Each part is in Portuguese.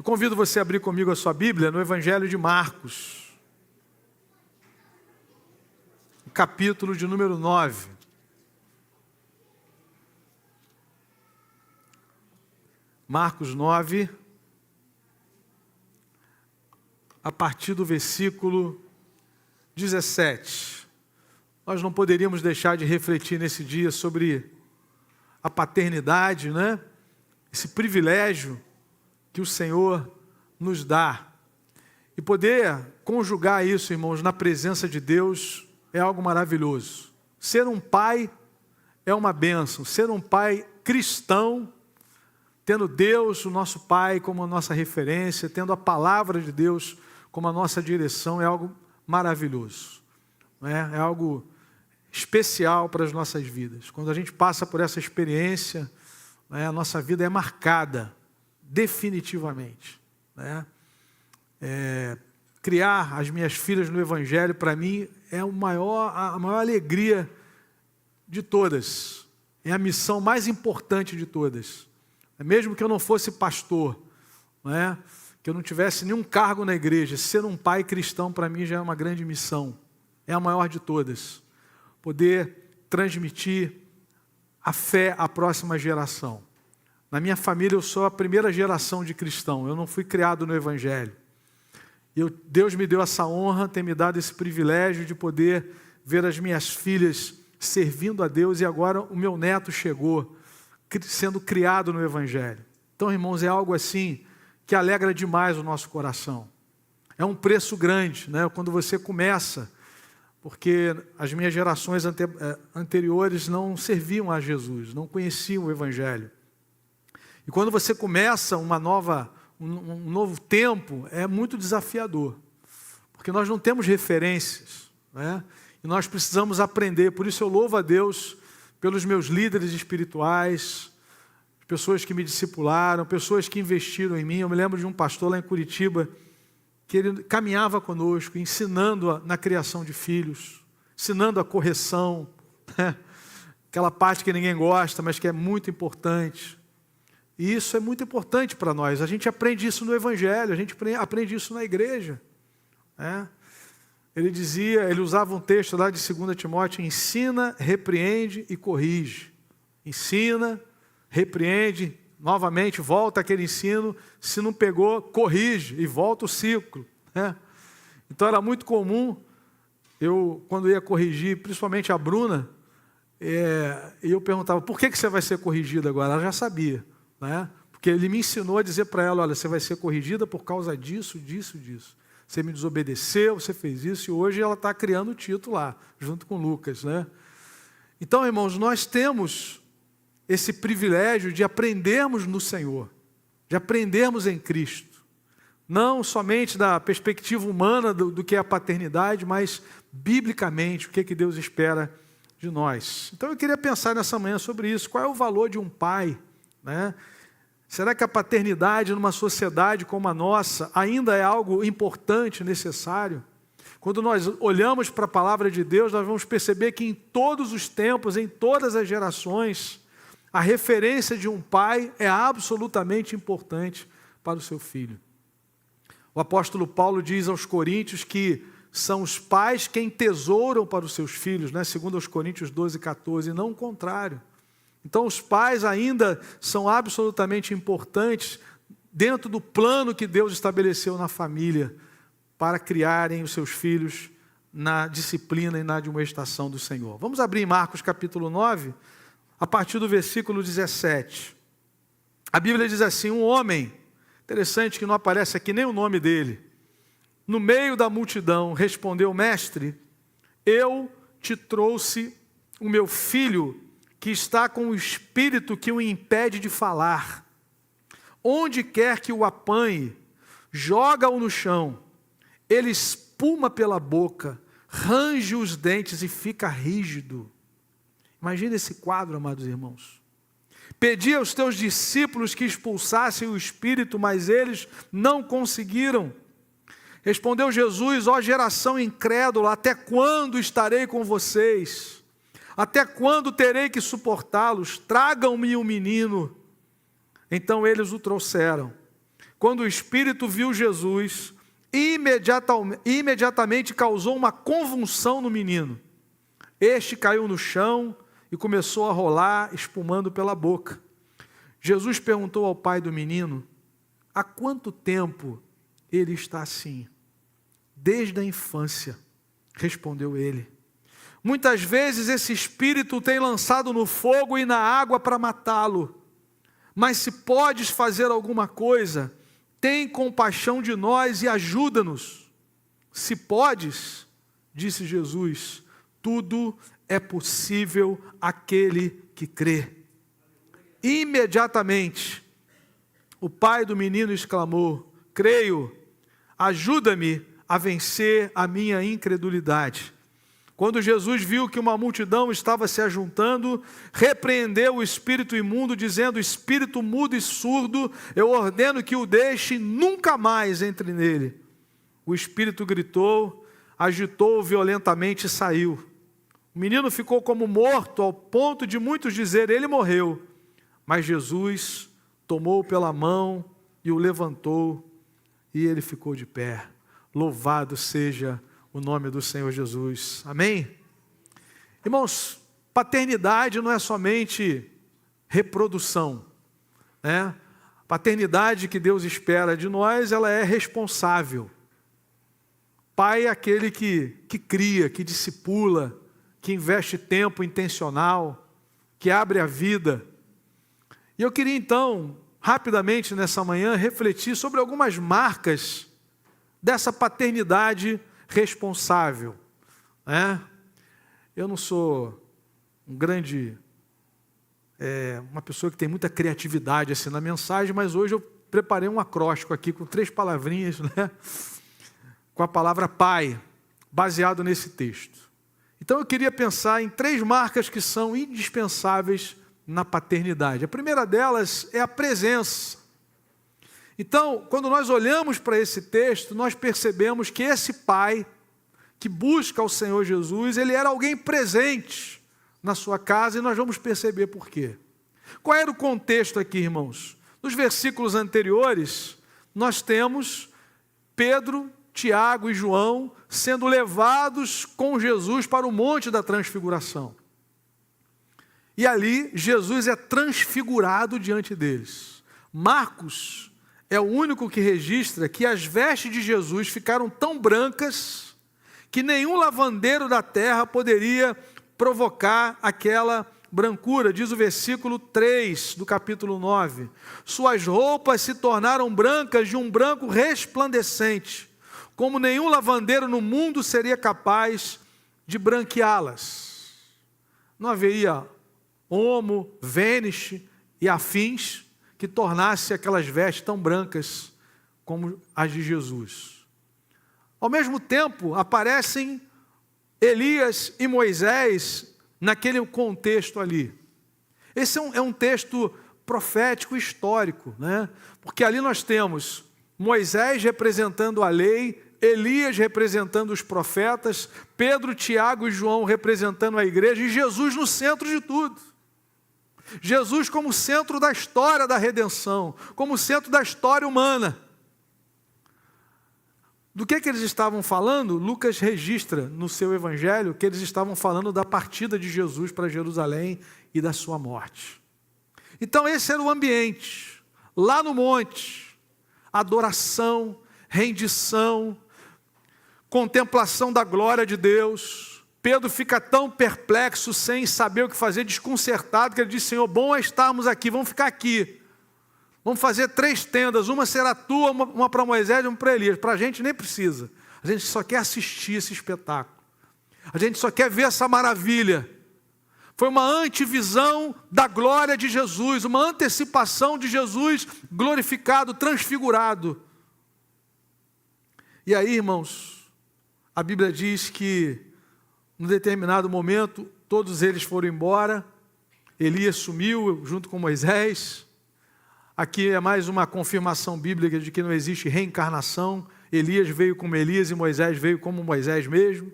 convido você a abrir comigo a sua Bíblia no Evangelho de Marcos, capítulo de número 9. Marcos 9, a partir do versículo 17. Nós não poderíamos deixar de refletir nesse dia sobre a paternidade, né? Esse privilégio que o Senhor nos dá. E poder conjugar isso, irmãos, na presença de Deus é algo maravilhoso. Ser um pai é uma bênção. Ser um pai cristão, tendo Deus, o nosso Pai, como a nossa referência, tendo a palavra de Deus como a nossa direção, é algo maravilhoso. É algo especial para as nossas vidas. Quando a gente passa por essa experiência, a nossa vida é marcada definitivamente. Criar as minhas filhas no Evangelho, para mim, é a maior alegria de todas. É a missão mais importante de todas. Mesmo que eu não fosse pastor, que eu não tivesse nenhum cargo na igreja, ser um pai cristão para mim já é uma grande missão. É a maior de todas. Poder transmitir a fé à próxima geração. Na minha família eu sou a primeira geração de cristão, eu não fui criado no Evangelho. Deus me deu essa honra, tem me dado esse privilégio de poder ver as minhas filhas servindo a Deus, e agora o meu neto chegou, sendo criado no Evangelho. Então, irmãos, é algo assim que alegra demais o nosso coração. É um preço grande, quando você começa, porque as minhas gerações anteriores não serviam a Jesus, não conheciam o Evangelho. E quando você começa um novo tempo, é muito desafiador, porque nós não temos referências, e nós precisamos aprender. Por isso eu louvo a Deus pelos meus líderes espirituais, pessoas que me discipularam, pessoas que investiram em mim. Eu me lembro de um pastor lá em Curitiba, que ele caminhava conosco, ensinando na criação de filhos, ensinando a correção, aquela parte que ninguém gosta, mas que é muito importante. E isso é muito importante para nós. A gente aprende isso no Evangelho, a gente aprende isso na igreja. Ele usava um texto lá de 2 Timóteo: ensina, repreende e corrige. Ensina, repreende, novamente volta aquele ensino, se não pegou, corrige e volta o ciclo. Então era muito comum, quando ia corrigir, principalmente a Bruna, eu perguntava: por que você vai ser corrigida agora? Ela já sabia, porque ele me ensinou a dizer para ela: olha, você vai ser corrigida por causa disso, disso, disso. Você me desobedeceu, você fez isso, e hoje ela está criando o título lá, junto com Lucas. Então, irmãos, nós temos esse privilégio de aprendermos no Senhor, de aprendermos em Cristo, não somente da perspectiva humana do que é a paternidade, mas biblicamente o que Deus espera de nós. Então eu queria pensar nessa manhã sobre isso. Qual é o valor de um pai? Será que a paternidade numa sociedade como a nossa ainda é algo importante, necessário? Quando nós olhamos para a palavra de Deus, nós vamos perceber que em todos os tempos, em todas as gerações, a referência de um pai é absolutamente importante para o seu filho. O apóstolo Paulo diz aos Coríntios que são os pais quem tesouram para os seus filhos, segundo aos Coríntios 12:14, e não o contrário. Então os pais ainda são absolutamente importantes dentro do plano que Deus estabeleceu na família para criarem os seus filhos na disciplina e na admoestação do Senhor. Vamos abrir em Marcos capítulo 9, a partir do versículo 17. A Bíblia diz assim: um homem, interessante que não aparece aqui nem o nome dele, no meio da multidão, respondeu: mestre, eu te trouxe o meu filho, que está com o espírito que o impede de falar. Onde quer que o apanhe, joga-o no chão. Ele espuma pela boca, range os dentes e fica rígido. Imagina esse quadro, amados irmãos. Pedi aos teus discípulos que expulsassem o espírito, mas eles não conseguiram. Respondeu Jesus: ó geração incrédula, até quando estarei com vocês? Até quando terei que suportá-los? Tragam-me um menino. Então eles o trouxeram. quando o espírito viu Jesus, imediatamente causou uma convulsão no menino. Este caiu no chão e começou a rolar, espumando pela boca. Jesus perguntou ao pai do menino: há quanto tempo ele está assim? Desde a infância, respondeu ele. Muitas vezes esse espírito tem lançado no fogo e na água para matá-lo. Mas se podes fazer alguma coisa, tem compaixão de nós e ajuda-nos. Se podes, disse Jesus, tudo é possível àquele que crê. Imediatamente, o pai do menino exclamou: creio, ajuda-me a vencer a minha incredulidade. Quando Jesus viu que uma multidão estava se ajuntando, repreendeu o espírito imundo, dizendo: espírito mudo e surdo, eu ordeno que o deixe, nunca mais entre nele. O espírito gritou, agitou violentamente e saiu. O menino ficou como morto, ao ponto de muitos dizer: ele morreu. Mas Jesus tomou-o pela mão e o levantou, e ele ficou de pé. Louvado seja o nome do Senhor Jesus. Amém? Irmãos, paternidade não é somente reprodução, né? Paternidade que Deus espera de nós, ela é responsável. Pai é aquele que cria, que discipula, que investe tempo intencional, que abre a vida. E eu queria então, rapidamente nessa manhã, refletir sobre algumas marcas dessa paternidade responsável, né? Eu não sou uma pessoa que tem muita criatividade assim na mensagem, mas hoje eu preparei um acróstico aqui com 3 palavrinhas, né? Com a palavra pai, baseado nesse texto. Então eu queria pensar em 3 marcas que são indispensáveis na paternidade. A primeira delas é a presença. Então, quando nós olhamos para esse texto, nós percebemos que esse pai que busca o Senhor Jesus, ele era alguém presente na sua casa, e nós vamos perceber por quê. Qual era o contexto aqui, irmãos? Nos versículos anteriores, nós temos Pedro, Tiago e João sendo levados com Jesus para o Monte da Transfiguração. E ali, Jesus é transfigurado diante deles. Marcos é o único que registra que as vestes de Jesus ficaram tão brancas que nenhum lavandeiro da terra poderia provocar aquela brancura. Diz o versículo 3 do capítulo 9. Suas roupas se tornaram brancas de um branco resplandecente, como nenhum lavandeiro no mundo seria capaz de branqueá-las. Não haveria homo, vênice e afins que tornasse aquelas vestes tão brancas como as de Jesus. Ao mesmo tempo, aparecem Elias e Moisés naquele contexto ali. Esse é um texto profético histórico, né? Porque ali nós temos Moisés representando a lei, Elias representando os profetas, Pedro, Tiago e João representando a igreja, e Jesus no centro de tudo. Jesus como centro da história da redenção, como centro da história humana. Do que eles estavam falando? Lucas registra no seu evangelho que eles estavam falando da partida de Jesus para Jerusalém e da sua morte. Então esse era o ambiente, lá no monte, adoração, rendição, contemplação da glória de Deus. Pedro fica tão perplexo, sem saber o que fazer, desconcertado, que ele diz: Senhor, bom é estarmos aqui, vamos ficar aqui. Vamos fazer 3 tendas, uma será tua, uma para Moisés e uma para Elias. Para a gente nem precisa, a gente só quer assistir esse espetáculo. A gente só quer ver essa maravilha. Foi uma antevisão da glória de Jesus, uma antecipação de Jesus glorificado, transfigurado. E aí, irmãos, a Bíblia diz que num determinado momento, todos eles foram embora, Elias sumiu junto com Moisés. Aqui é mais uma confirmação bíblica de que não existe reencarnação. Elias veio como Elias e Moisés veio como Moisés mesmo.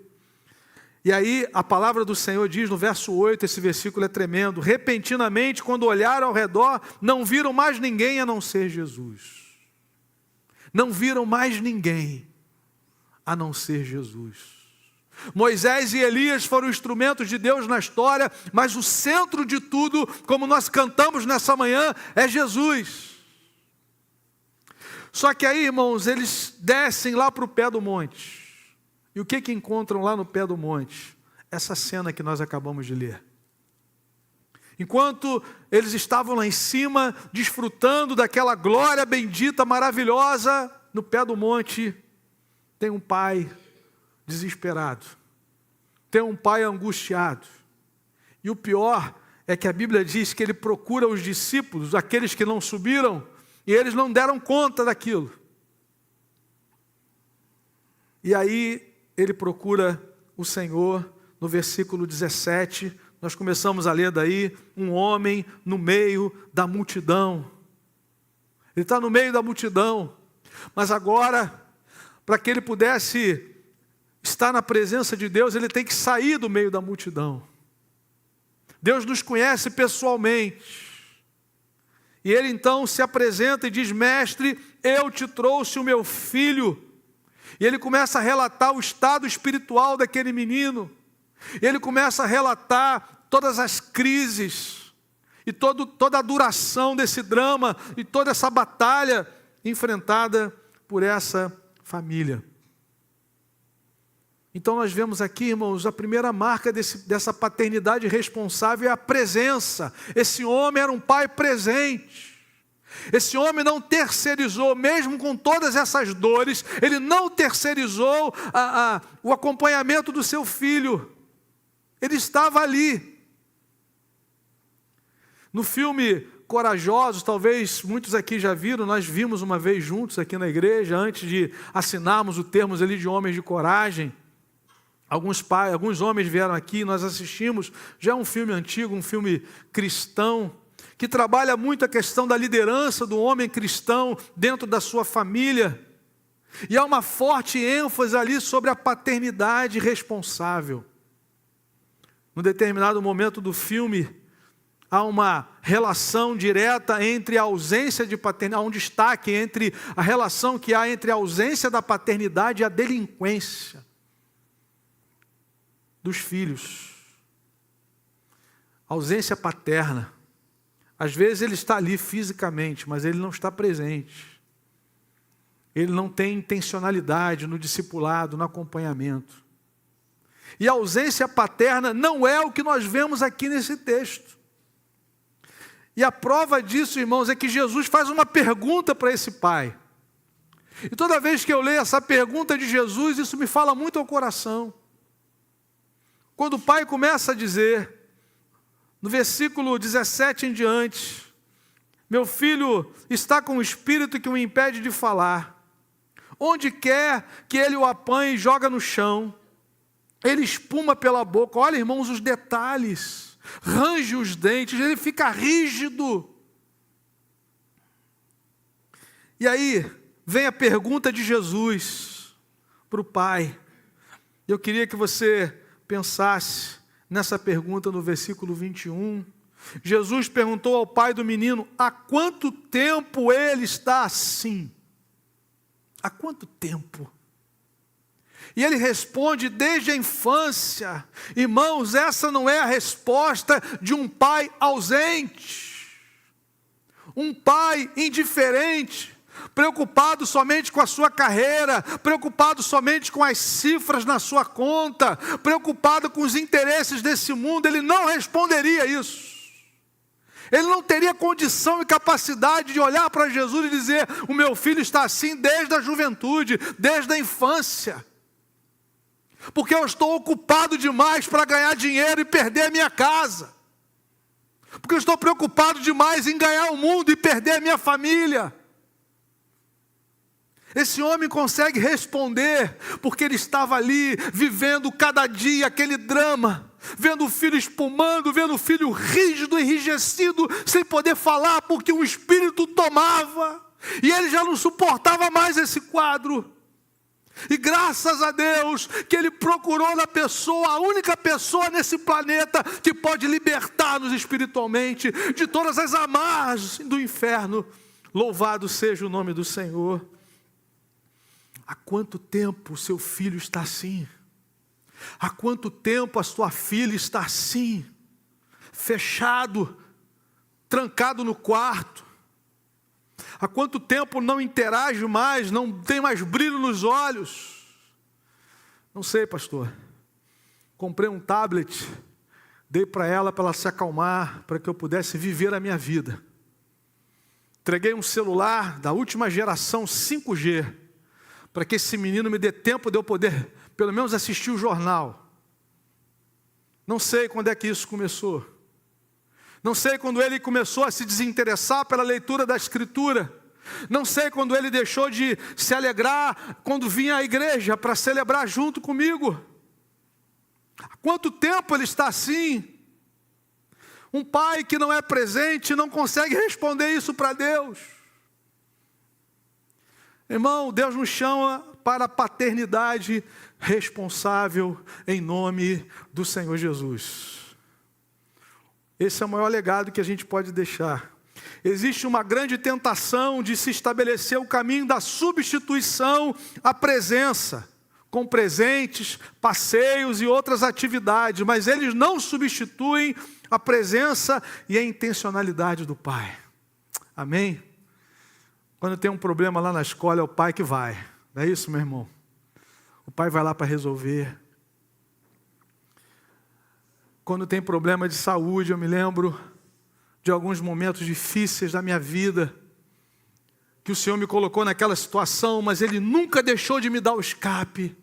E aí a palavra do Senhor diz no verso 8, esse versículo é tremendo: repentinamente, quando olharam ao redor, não viram mais ninguém a não ser Jesus. não viram mais ninguém a não ser Jesus. Moisés e Elias foram instrumentos de Deus na história, mas o centro de tudo, como nós cantamos nessa manhã, é Jesus. Só que aí, irmãos, eles descem lá para o pé do monte. E o que encontram lá no pé do monte? Essa cena que nós acabamos de ler. Enquanto eles estavam lá em cima, desfrutando daquela glória bendita, maravilhosa, no pé do monte, tem um pai desesperado. Tem um pai angustiado. E o pior é que a Bíblia diz que ele procura os discípulos, aqueles que não subiram, e eles não deram conta daquilo. E aí ele procura o Senhor, no versículo 17, nós começamos a ler daí, um homem no meio da multidão. Ele está no meio da multidão, mas agora, para que ele pudesse estar na presença de Deus, ele tem que sair do meio da multidão. Deus nos conhece pessoalmente. E ele então se apresenta e diz: mestre, eu te trouxe o meu filho. E ele começa a relatar o estado espiritual daquele menino. E ele começa a relatar todas as crises, e toda a duração desse drama, e toda essa batalha enfrentada por essa família. Então nós vemos aqui, irmãos, a primeira marca dessa paternidade responsável é a presença. Esse homem era um pai presente. Esse homem não terceirizou, mesmo com todas essas dores, ele não terceirizou o acompanhamento do seu filho. Ele estava ali. No filme Corajosos, talvez muitos aqui já viram, nós vimos uma vez juntos aqui na igreja, antes de assinarmos o termo ali de homens de coragem. Alguns homens vieram aqui, nós assistimos, já é um filme antigo, um filme cristão, que trabalha muito a questão da liderança do homem cristão dentro da sua família. E há uma forte ênfase ali sobre a paternidade responsável. Num determinado momento do filme, há uma relação direta entre a ausência de paternidade, há um destaque entre a relação que há entre a ausência da paternidade e a delinquência dos filhos. Ausência paterna. Às vezes ele está ali fisicamente, mas ele não está presente. Ele não tem intencionalidade no discipulado, no acompanhamento. E a ausência paterna não é o que nós vemos aqui nesse texto. E a prova disso, irmãos, é que Jesus faz uma pergunta para esse pai. E toda vez que eu leio essa pergunta de Jesus, isso me fala muito ao coração. Quando o pai começa a dizer, no versículo 17 em diante, meu filho está com um espírito que o impede de falar. Onde quer que ele o apanhe e joga no chão, ele espuma pela boca. Olha, irmãos, os detalhes. Range os dentes, ele fica rígido. E aí vem a pergunta de Jesus para o pai. Eu queria que você pensasse nessa pergunta no versículo 21. Jesus perguntou ao pai do menino: há quanto tempo ele está assim? Há quanto tempo? E ele responde: desde a infância. Irmãos, essa não é a resposta de um pai ausente, um pai indiferente, preocupado somente com a sua carreira, preocupado somente com as cifras na sua conta, preocupado com os interesses desse mundo. Ele não responderia isso. Ele não teria condição e capacidade de olhar para Jesus e dizer: o meu filho está assim desde a juventude, desde a infância. Porque eu estou ocupado demais para ganhar dinheiro e perder a minha casa. Porque eu estou preocupado demais em ganhar o mundo e perder a minha família. Esse homem consegue responder, porque ele estava ali, vivendo cada dia aquele drama, vendo o filho espumando, vendo o filho rígido, enrijecido, sem poder falar, porque o espírito tomava, e ele já não suportava mais esse quadro. E graças a Deus que ele procurou na pessoa, a única pessoa nesse planeta que pode libertar-nos espiritualmente de todas as amarras do inferno. Louvado seja o nome do Senhor. Há quanto tempo o seu filho está assim? Há quanto tempo a sua filha está assim? Fechado, trancado no quarto. Há quanto tempo não interage mais, não tem mais brilho nos olhos? Não sei, pastor. Comprei um tablet, dei para ela se acalmar, para que eu pudesse viver a minha vida. Entreguei um celular da última geração 5G, para que esse menino me dê tempo de eu poder, pelo menos, assistir o jornal. Não sei quando é que isso começou. Não sei quando ele começou a se desinteressar pela leitura da Escritura. Não sei quando ele deixou de se alegrar quando vinha à igreja para celebrar junto comigo. Há quanto tempo ele está assim? Um pai que não é presente não consegue responder isso para Deus. Irmão, Deus nos chama para a paternidade responsável em nome do Senhor Jesus. Esse é o maior legado que a gente pode deixar. Existe uma grande tentação de se estabelecer o caminho da substituição à presença, com presentes, passeios e outras atividades, mas eles não substituem a presença e a intencionalidade do Pai. Amém? Quando tem um problema lá na escola, é o pai que vai. Não é isso, meu irmão? O pai vai lá para resolver. Quando tem problema de saúde, eu me lembro de alguns momentos difíceis da minha vida, que o Senhor me colocou naquela situação, mas Ele nunca deixou de me dar o escape.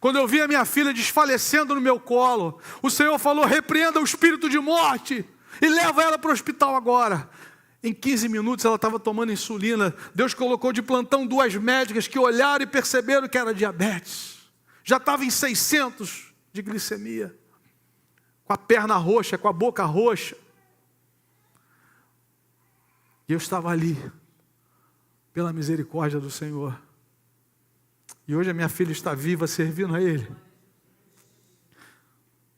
Quando eu vi a minha filha desfalecendo no meu colo, o Senhor falou: repreenda o espírito de morte e leva ela para o hospital agora. Em 15 minutos ela estava tomando insulina. Deus colocou de plantão 2 médicas que olharam e perceberam que era diabetes. Já estava em 600 de glicemia. Com a perna roxa, com a boca roxa. E eu estava ali, pela misericórdia do Senhor. E hoje a minha filha está viva, servindo a Ele.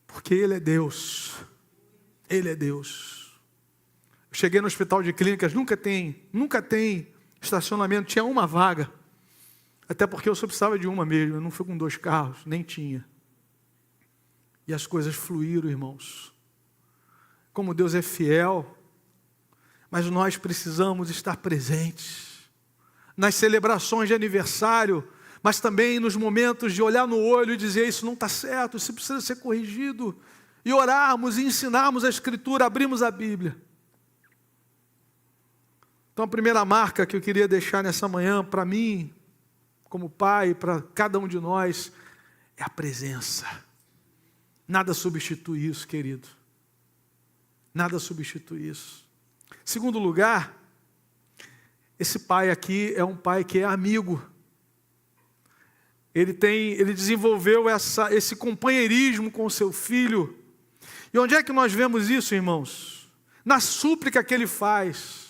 Porque Ele é Deus. Ele é Deus. Eu cheguei no hospital de clínicas, nunca tem estacionamento, tinha uma vaga. Até porque eu só precisava de uma mesmo, eu não fui com 2 carros, nem tinha. E as coisas fluíram, irmãos. Como Deus é fiel, mas nós precisamos estar presentes. Nas celebrações de aniversário, mas também nos momentos de olhar no olho e dizer: isso não está certo, isso precisa ser corrigido. E orarmos e ensinarmos a Escritura, abrimos a Bíblia. Então a primeira marca que eu queria deixar nessa manhã, para mim, como pai, para cada um de nós, é a presença. Nada substitui isso, querido. Nada substitui isso. Segundo lugar, esse pai aqui é um pai que é amigo. Ele desenvolveu esse companheirismo com o seu filho. E onde é que nós vemos isso, irmãos? Na súplica que ele faz.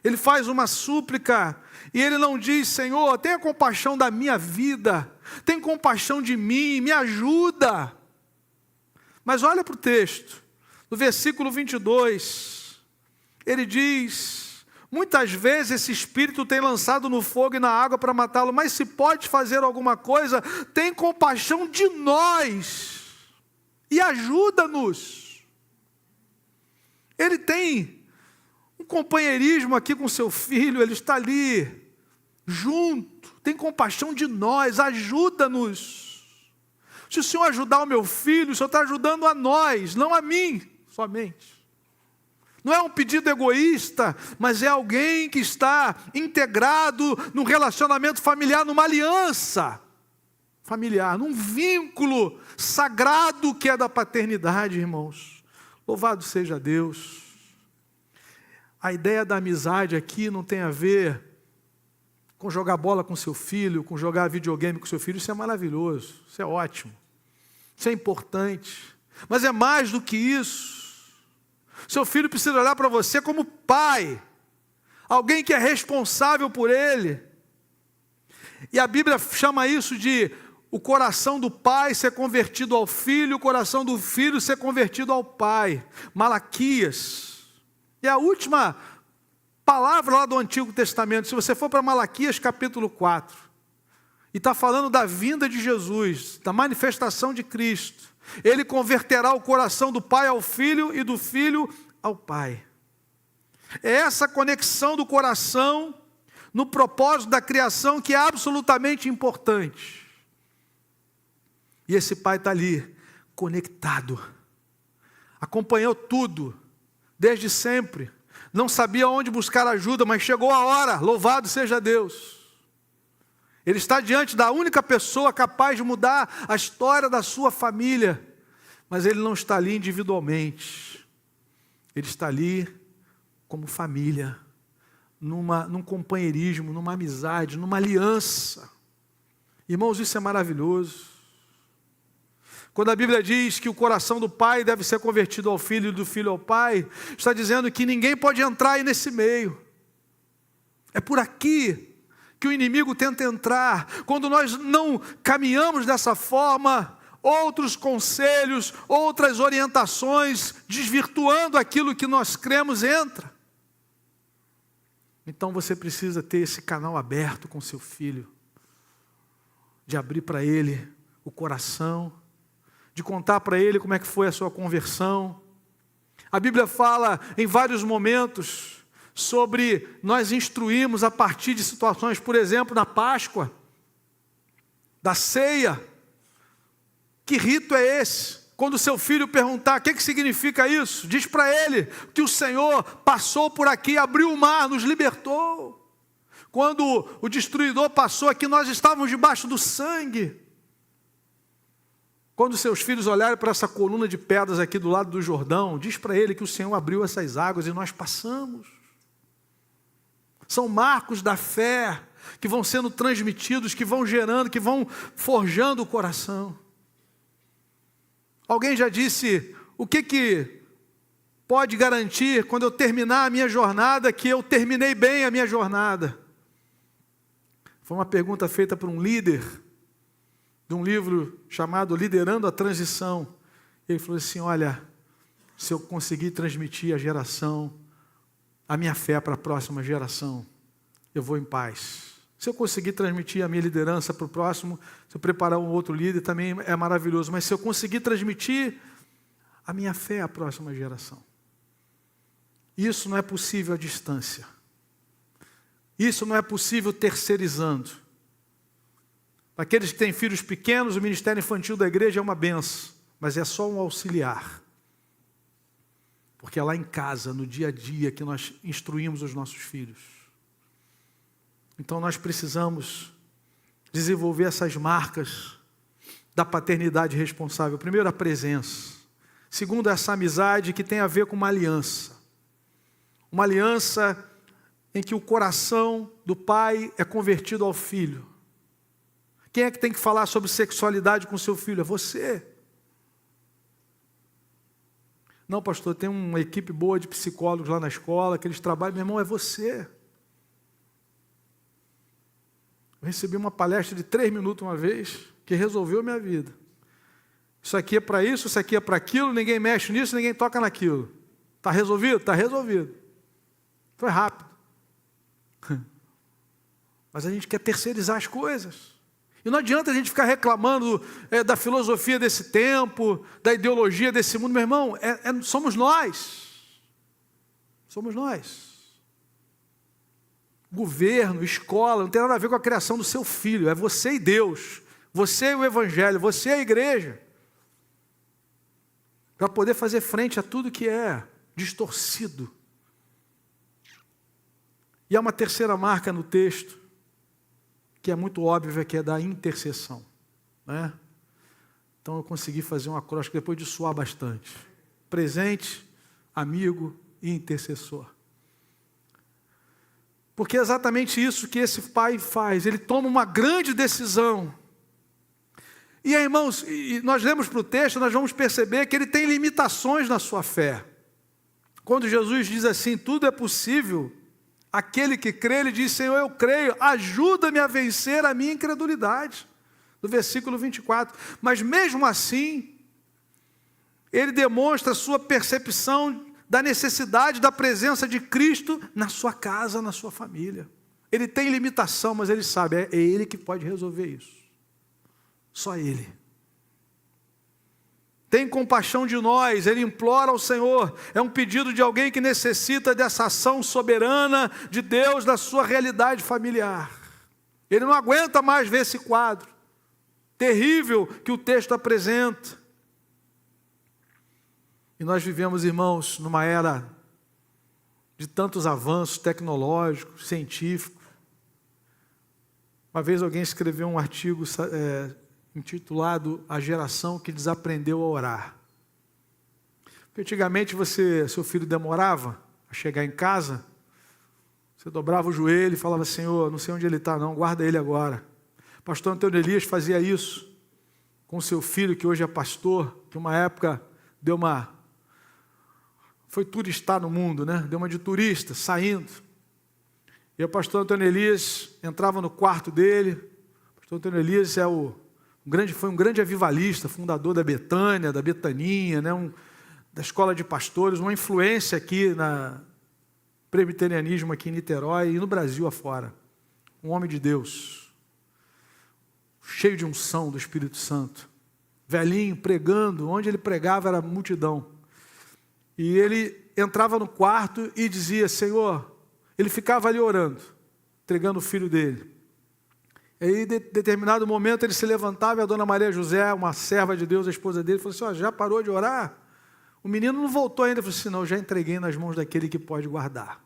Ele faz uma súplica e ele não diz: Senhor, tenha compaixão da minha vida, tenha compaixão de mim, me ajuda. Mas olha para o texto, no versículo 22, ele diz: muitas vezes esse espírito tem lançado no fogo e na água para matá-lo, mas se pode fazer alguma coisa, tem compaixão de nós e ajuda-nos. Ele tem um companheirismo aqui com seu filho, ele está ali, junto, tem compaixão de nós, ajuda-nos. Se o Senhor ajudar o meu filho, o Senhor está ajudando a nós, não a mim somente. Não é um pedido egoísta, mas é alguém que está integrado num relacionamento familiar, numa aliança familiar, num vínculo sagrado que é da paternidade, irmãos. Louvado seja Deus. A ideia da amizade aqui não tem a ver com jogar bola com seu filho, com jogar videogame com seu filho. Isso é maravilhoso, isso é ótimo, isso é importante. Mas é mais do que isso. Seu filho precisa olhar para você como pai, alguém que é responsável por ele. E a Bíblia chama isso de o coração do pai ser convertido ao filho, o coração do filho ser convertido ao pai. Malaquias. E a última palavra lá do Antigo Testamento, se você for para Malaquias capítulo 4, E está falando da vinda de Jesus, da manifestação de Cristo. Ele converterá o coração do pai ao filho e do filho ao pai. É essa conexão do coração no propósito da criação que é absolutamente importante. E esse pai está ali, conectado. Acompanhou tudo, desde sempre. Não sabia onde buscar ajuda, mas chegou a hora, louvado seja Deus. Ele está diante da única pessoa capaz de mudar a história da sua família. Mas ele não está ali individualmente. Ele está ali como família, num companheirismo, numa amizade, numa aliança. Irmãos, isso é maravilhoso. Quando a Bíblia diz que o coração do pai deve ser convertido ao filho e do filho ao pai, está dizendo que ninguém pode entrar aí nesse meio. É por aqui que o inimigo tenta entrar. Quando nós não caminhamos dessa forma, outros conselhos, outras orientações, desvirtuando aquilo que nós cremos, entra. Então você precisa ter esse canal aberto com seu filho, de abrir para ele o coração, de contar para ele como é que foi a sua conversão. A Bíblia fala em vários momentos sobre nós instruirmos a partir de situações, por exemplo, na Páscoa, da ceia. Que rito é esse? Quando seu filho perguntar, o que significa isso? Diz para ele que o Senhor passou por aqui, abriu o mar, nos libertou. Quando o destruidor passou aqui, nós estávamos debaixo do sangue. Quando seus filhos olharem para essa coluna de pedras aqui do lado do Jordão, diz para ele que o Senhor abriu essas águas e nós passamos. São marcos da fé que vão sendo transmitidos, que vão gerando, que vão forjando o coração. Alguém já disse, o que pode garantir quando eu terminar a minha jornada, que eu terminei bem a minha jornada? Foi uma pergunta feita por um líder, de um livro chamado Liderando a Transição. Ele falou assim, olha, se eu conseguir transmitir a minha fé para a próxima geração, eu vou em paz. Se eu conseguir transmitir a minha liderança para o próximo, se eu preparar um outro líder, também é maravilhoso. Mas se eu conseguir transmitir a minha fé à próxima geração, isso não é possível à distância. Isso não é possível terceirizando. Para aqueles que têm filhos pequenos, o ministério infantil da igreja é uma benção, mas é só um auxiliar. Porque é lá em casa, no dia a dia, que nós instruímos os nossos filhos. Então nós precisamos desenvolver essas marcas da paternidade responsável. Primeiro, a presença. Segundo, essa amizade que tem a ver com uma aliança. Uma aliança em que o coração do pai é convertido ao filho. Quem é que tem que falar sobre sexualidade com seu filho? É você. Não, pastor, tem uma equipe boa de psicólogos lá na escola, que eles trabalham. Meu irmão, é você. Eu recebi uma palestra de 3 minutos uma vez, que resolveu minha vida. Isso aqui é para isso aqui é para aquilo, ninguém mexe nisso, ninguém toca naquilo. Está resolvido? Está resolvido. Foi rápido. Mas a gente quer terceirizar as coisas. E não adianta a gente ficar reclamando da filosofia desse tempo, da ideologia desse mundo. Meu irmão, somos nós. Somos nós. Governo, escola, não tem nada a ver com a criação do seu filho. É você e Deus. Você e o Evangelho. Você e a igreja. Para poder fazer frente a tudo que é distorcido. E há uma terceira marca no texto, que é muito óbvia, que é da intercessão. Né? Então eu consegui fazer um acróstico depois de suar bastante. Presente, amigo e intercessor. Porque é exatamente isso que esse pai faz. Ele toma uma grande decisão. E aí, irmãos, nós lemos para o texto, nós vamos perceber que ele tem limitações na sua fé. Quando Jesus diz assim, tudo é possível, aquele que crê, ele diz, Senhor, eu creio, ajuda-me a vencer a minha incredulidade. No versículo 24. Mas mesmo assim, ele demonstra a sua percepção da necessidade da presença de Cristo na sua casa, na sua família. Ele tem limitação, mas ele sabe, é ele que pode resolver isso. Só ele. Tem compaixão de nós, ele implora ao Senhor. É um pedido de alguém que necessita dessa ação soberana de Deus na sua realidade familiar. Ele não aguenta mais ver esse quadro terrível que o texto apresenta. E nós vivemos, irmãos, numa era de tantos avanços tecnológicos, científicos. Uma vez alguém escreveu um artigo intitulado A Geração que Desaprendeu a Orar. Porque antigamente seu filho demorava a chegar em casa, você dobrava o joelho e falava: Senhor, não sei onde ele está não, guarda ele agora. O pastor Antônio Elias fazia isso com seu filho, que hoje é pastor, que uma época foi turistar no mundo, né? Deu uma de turista, saindo. E o pastor Antônio Elias entrava no quarto dele. O pastor Antônio Elias foi um grande avivalista, fundador da Betânia, da Betaninha, né? Da escola de pastores, uma influência aqui na presbiterianismo aqui em Niterói e no Brasil afora. Um homem de Deus, cheio de unção do Espírito Santo, velhinho, pregando, onde ele pregava era multidão. E ele entrava no quarto e dizia: Senhor, ele ficava ali orando, entregando o filho dele. E aí, em determinado momento, ele se levantava e a dona Maria José, uma serva de Deus, a esposa dele, falou assim: já parou de orar? O menino não voltou ainda. Ele falou assim: não, já entreguei nas mãos daquele que pode guardar.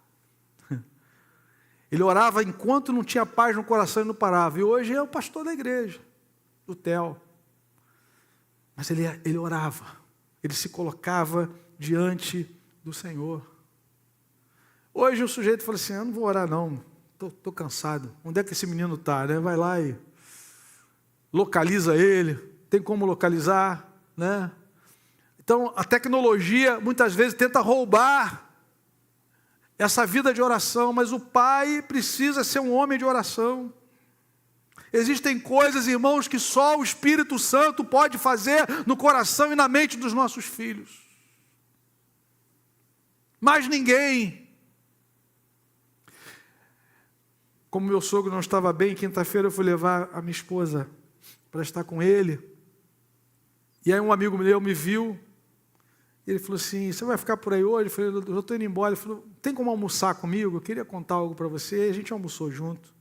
Ele orava enquanto não tinha paz no coração e não parava. E hoje é o pastor da igreja, do TEL. Mas ele orava, ele se colocava diante do Senhor. Hoje o sujeito fala assim: eu não vou orar não, estou cansado. Onde é que esse menino está? Né? Vai lá e localiza ele. Tem como localizar, né? Então, a tecnologia muitas vezes tenta roubar essa vida de oração, mas o pai precisa ser um homem de oração. Existem coisas, irmãos, que só o Espírito Santo pode fazer no coração e na mente dos nossos filhos. Mais ninguém. Como meu sogro não estava bem, quinta-feira eu fui levar a minha esposa para estar com ele. E aí um amigo meu me viu. Ele falou assim: você vai ficar por aí hoje? Eu falei: eu estou indo embora. Ele falou: tem como almoçar comigo? Eu queria contar algo para você. E a gente almoçou junto.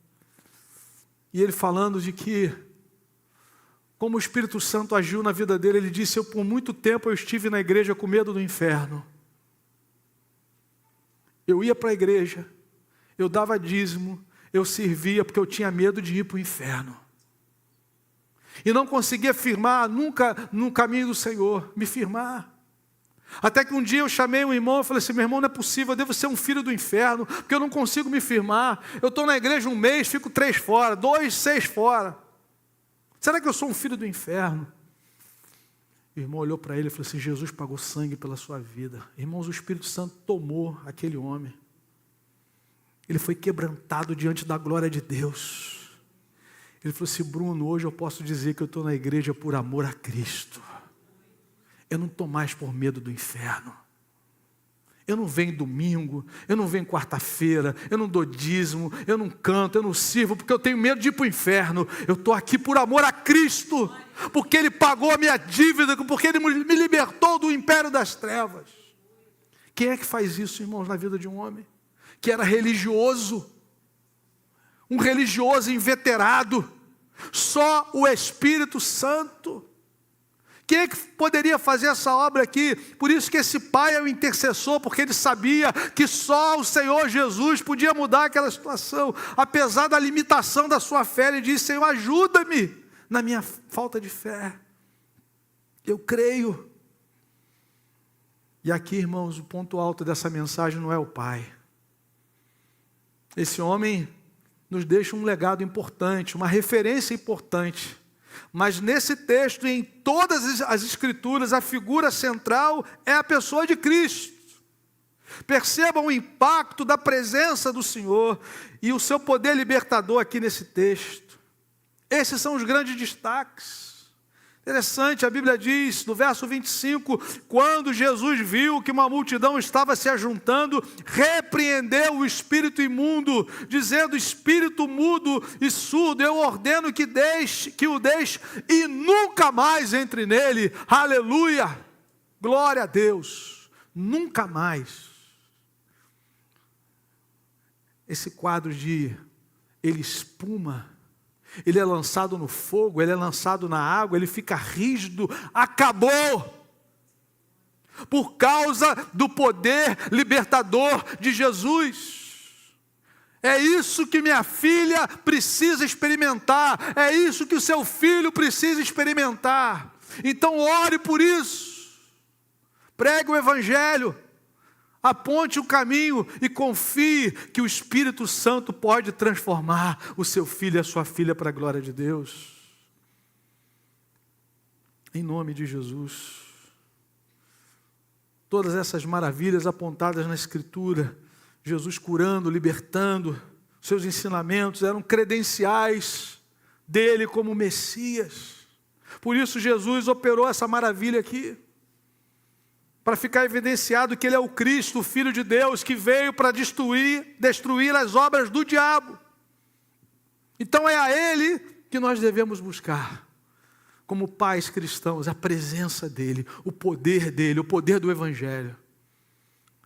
E ele falando de que, como o Espírito Santo agiu na vida dele, ele disse: por muito tempo eu estive na igreja com medo do inferno. Eu ia para a igreja, eu dava dízimo, eu servia porque eu tinha medo de ir para o inferno. E não conseguia firmar nunca no caminho do Senhor, me firmar. Até que um dia eu chamei um irmão e falei assim: meu irmão, não é possível, eu devo ser um filho do inferno, porque eu não consigo me firmar. Eu estou na igreja um mês, fico 3 fora, 2, 6 fora. Será que eu sou um filho do inferno? O irmão olhou para ele e falou assim: Jesus pagou sangue pela sua vida. Irmãos, o Espírito Santo tomou aquele homem. Ele foi quebrantado diante da glória de Deus. Ele falou assim: Bruno, hoje eu posso dizer que eu estou na igreja por amor a Cristo. Eu não estou mais por medo do inferno. Eu não venho domingo, eu não venho quarta-feira, eu não dou dízimo, eu não canto, eu não sirvo, porque eu tenho medo de ir para o inferno. Eu estou aqui por amor a Cristo, porque Ele pagou a minha dívida, porque Ele me libertou do império das trevas. Quem é que faz isso, irmãos, na vida de um homem que era religioso? Um religioso inveterado. Só o Espírito Santo. Quem é que poderia fazer essa obra aqui? Por isso que esse pai é o intercessor, porque ele sabia que só o Senhor Jesus podia mudar aquela situação. Apesar da limitação da sua fé, ele disse: Senhor, ajuda-me na minha falta de fé. Eu creio. E aqui, irmãos, o ponto alto dessa mensagem não é o pai. Esse homem nos deixa um legado importante, uma referência importante. Mas nesse texto e em todas as escrituras, a figura central é a pessoa de Cristo. Percebam o impacto da presença do Senhor e o seu poder libertador aqui nesse texto. Esses são os grandes destaques. Interessante, a Bíblia diz, no verso 25, quando Jesus viu que uma multidão estava se ajuntando, repreendeu o espírito imundo, dizendo: espírito mudo e surdo, eu ordeno que o deixe e nunca mais entre nele. Aleluia! Glória a Deus! Nunca mais. Esse quadro de ele espuma, ele é lançado no fogo, ele é lançado na água, ele fica rígido, acabou. Por causa do poder libertador de Jesus. É isso que minha filha precisa experimentar, é isso que o seu filho precisa experimentar. Então ore por isso, pregue o Evangelho, aponte o caminho e confie que o Espírito Santo pode transformar o seu filho e a sua filha para a glória de Deus. Em nome de Jesus. Todas essas maravilhas apontadas na Escritura, Jesus curando, libertando, seus ensinamentos eram credenciais dele como Messias. Por isso Jesus operou essa maravilha aqui, para ficar evidenciado que ele é o Cristo, o Filho de Deus, que veio para destruir as obras do diabo. Então é a ele que nós devemos buscar, como pais cristãos, a presença dele, o poder do Evangelho.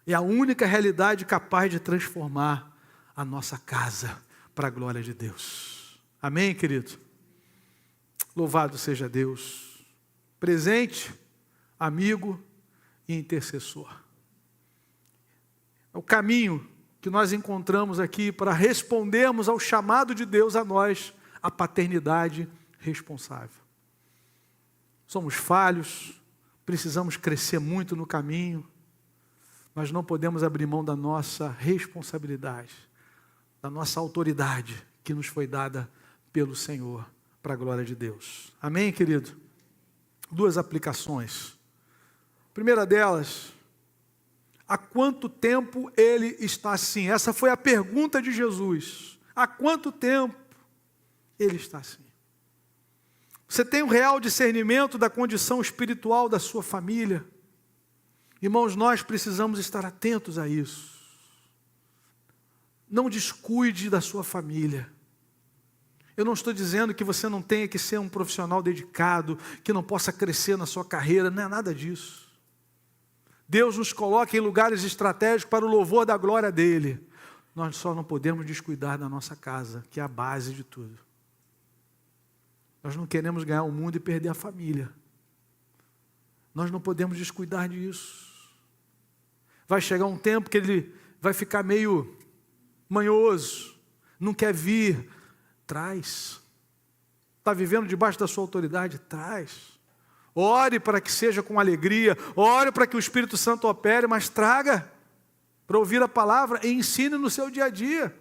É a única realidade capaz de transformar a nossa casa para a glória de Deus. Amém, querido? Louvado seja Deus. Presente, amigo e intercessor. É o caminho que nós encontramos aqui para respondermos ao chamado de Deus a nós, a paternidade responsável. Somos falhos, precisamos crescer muito no caminho, mas não podemos abrir mão da nossa responsabilidade, da nossa autoridade que nos foi dada pelo Senhor, para a glória de Deus. Amém, querido? Duas aplicações. Primeira delas, há quanto tempo ele está assim? Essa foi a pergunta de Jesus. Há quanto tempo ele está assim? Você tem um real discernimento da condição espiritual da sua família? Irmãos, nós precisamos estar atentos a isso. Não descuide da sua família. Eu não estou dizendo que você não tenha que ser um profissional dedicado, que não possa crescer na sua carreira, não é nada disso. Deus nos coloca em lugares estratégicos para o louvor da glória dele. Nós só não podemos descuidar da nossa casa, que é a base de tudo. Nós não queremos ganhar o mundo e perder a família. Nós não podemos descuidar disso. Vai chegar um tempo que ele vai ficar meio manhoso, não quer vir. Traz. Está vivendo debaixo da sua autoridade? Traz. Ore para que seja com alegria, ore para que o Espírito Santo opere, mas traga para ouvir a palavra e ensine no seu dia a dia.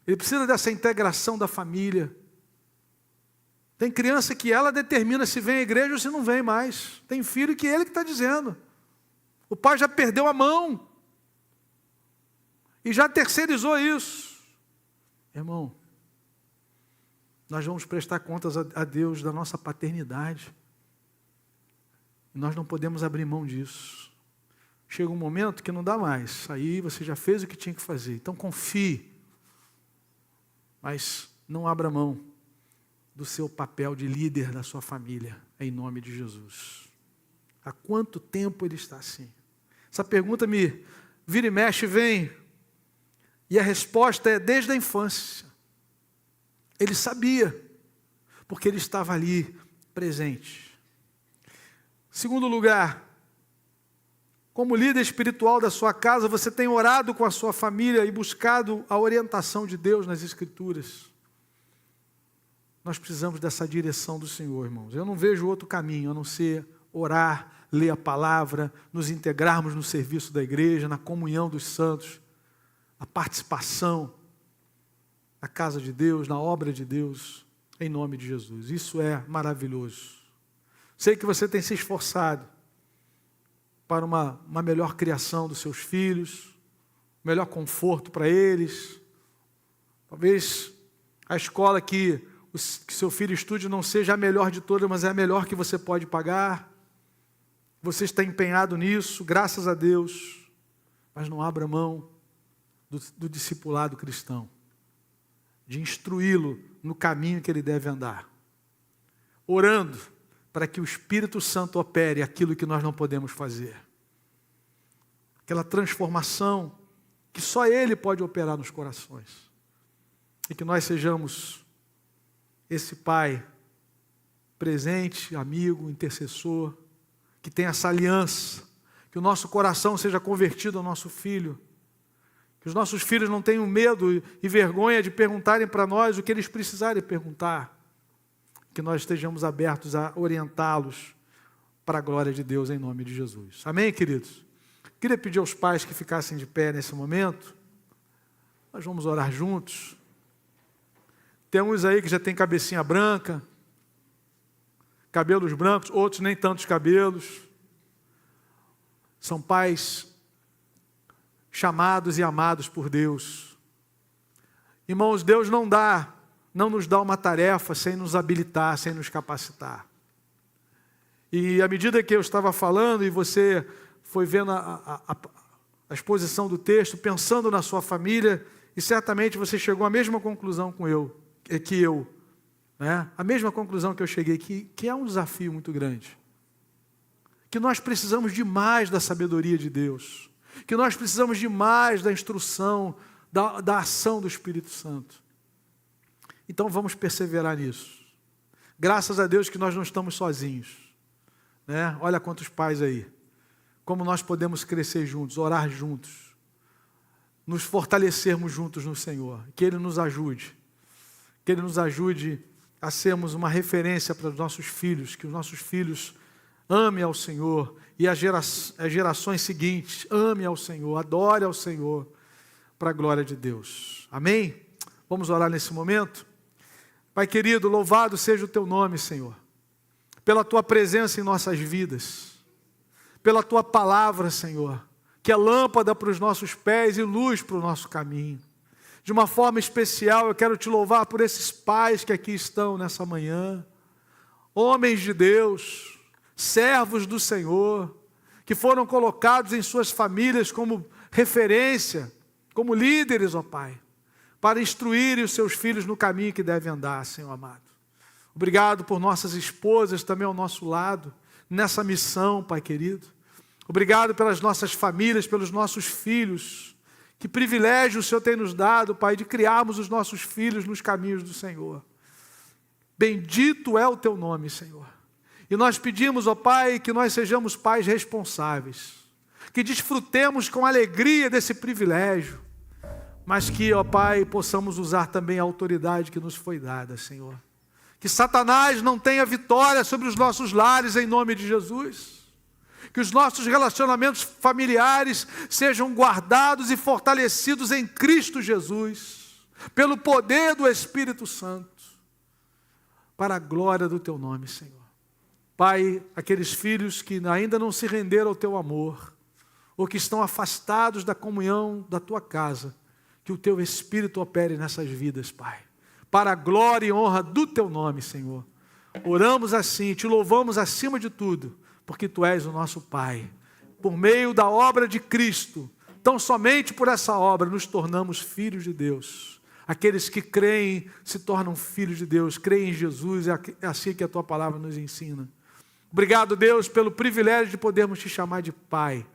Ele precisa dessa integração da família. Tem criança que ela determina se vem à igreja ou se não vem mais. Tem filho que ele que está dizendo. O pai já perdeu a mão e já terceirizou isso. Irmão, nós vamos prestar contas a Deus da nossa paternidade. Nós não podemos abrir mão disso. Chega um momento que não dá mais. Aí você já fez o que tinha que fazer. Então confie. Mas não abra mão do seu papel de líder da sua família, em nome de Jesus. Há quanto tempo ele está assim? Essa pergunta me vira e mexe, vem. E a resposta é desde a infância. Ele sabia, porque ele estava ali presente. Segundo lugar, como líder espiritual da sua casa, você tem orado com a sua família e buscado a orientação de Deus nas Escrituras. Nós precisamos dessa direção do Senhor, irmãos. Eu não vejo outro caminho a não ser orar, ler a palavra, nos integrarmos no serviço da igreja, na comunhão dos santos, a participação na casa de Deus, na obra de Deus, em nome de Jesus. Isso é maravilhoso. Sei que você tem se esforçado para uma melhor criação dos seus filhos, melhor conforto para eles. Talvez a escola que que seu filho estude não seja a melhor de todas, mas é a melhor que você pode pagar. Você está empenhado nisso, graças a Deus, mas não abra mão do discipulado cristão, de instruí-lo no caminho que ele deve andar, orando para que o Espírito Santo opere aquilo que nós não podemos fazer. Aquela transformação que só Ele pode operar nos corações. E que nós sejamos esse Pai presente, amigo, intercessor, que tem essa aliança, que o nosso coração seja convertido ao nosso filho, que os nossos filhos não tenham medo e vergonha de perguntarem para nós o que eles precisarem perguntar, que nós estejamos abertos a orientá-los para a glória de Deus em nome de Jesus. Amém, queridos? Queria pedir aos pais que ficassem de pé nesse momento. Nós vamos orar juntos. Tem uns aí que já tem cabecinha branca, cabelos brancos, outros nem tantos cabelos. São pais chamados e amados por Deus. Irmãos, Deus não nos dá uma tarefa sem nos habilitar, sem nos capacitar. E à medida que eu estava falando e você foi vendo a exposição do texto, pensando na sua família, e certamente você chegou à mesma conclusão que eu, né? A mesma conclusão que eu cheguei, que é um desafio muito grande. Que nós precisamos demais da sabedoria de Deus, que nós precisamos demais da instrução, da ação do Espírito Santo. Então vamos perseverar nisso. Graças a Deus que nós não estamos sozinhos, né? Olha quantos pais aí. Como nós podemos crescer juntos, orar juntos, nos fortalecermos juntos no Senhor. Que Ele nos ajude. Que Ele nos ajude a sermos uma referência para os nossos filhos, que os nossos filhos amem ao Senhor e as gerações seguintes amem ao Senhor, adorem ao Senhor, para a glória de Deus. Amém? Vamos orar nesse momento? Pai querido, louvado seja o Teu nome, Senhor, pela Tua presença em nossas vidas, pela Tua palavra, Senhor, que é lâmpada para os nossos pés e luz para o nosso caminho. De uma forma especial, eu quero Te louvar por esses pais que aqui estão nessa manhã, homens de Deus, servos do Senhor, que foram colocados em suas famílias como referência, como líderes, ó Pai, para instruírem os seus filhos no caminho que devem andar, Senhor amado. Obrigado por nossas esposas também ao nosso lado, nessa missão, Pai querido. Obrigado pelas nossas famílias, pelos nossos filhos. Que privilégio o Senhor tem nos dado, Pai, de criarmos os nossos filhos nos caminhos do Senhor. Bendito é o Teu nome, Senhor. E nós pedimos, ó Pai, que nós sejamos pais responsáveis, que desfrutemos com alegria desse privilégio, mas que, ó Pai, possamos usar também a autoridade que nos foi dada, Senhor. Que Satanás não tenha vitória sobre os nossos lares em nome de Jesus. Que os nossos relacionamentos familiares sejam guardados e fortalecidos em Cristo Jesus, pelo poder do Espírito Santo, para a glória do Teu nome, Senhor. Pai, aqueles filhos que ainda não se renderam ao Teu amor, ou que estão afastados da comunhão da Tua casa, que o Teu Espírito opere nessas vidas, Pai, para a glória e honra do Teu nome, Senhor. Oramos assim, Te louvamos acima de tudo, porque Tu és o nosso Pai. Por meio da obra de Cristo, tão somente por essa obra, nos tornamos filhos de Deus. Aqueles que creem se tornam filhos de Deus, creem em Jesus, é assim que a Tua palavra nos ensina. Obrigado, Deus, pelo privilégio de podermos Te chamar de Pai,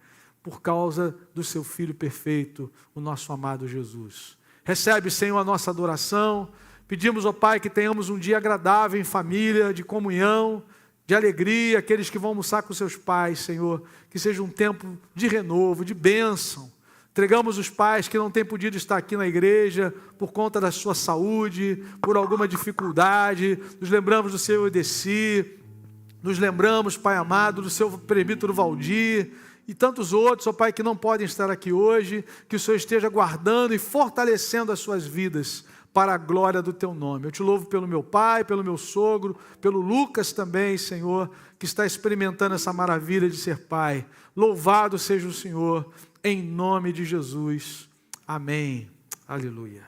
por causa do Seu Filho perfeito, o nosso amado Jesus. Recebe, Senhor, a nossa adoração. Pedimos, ó Pai, que tenhamos um dia agradável em família, de comunhão, de alegria, aqueles que vão almoçar com seus pais, Senhor, que seja um tempo de renovo, de bênção. Entregamos os pais que não têm podido estar aqui na igreja por conta da sua saúde, por alguma dificuldade. Nos lembramos do seu Edeci, nos lembramos, Pai amado, do seu presbítero Valdir e tantos outros, ó Pai, que não podem estar aqui hoje. Que o Senhor esteja guardando e fortalecendo as suas vidas para a glória do Teu nome. Eu Te louvo pelo meu pai, pelo meu sogro, pelo Lucas também, Senhor, que está experimentando essa maravilha de ser pai. Louvado seja o Senhor, em nome de Jesus. Amém. Aleluia.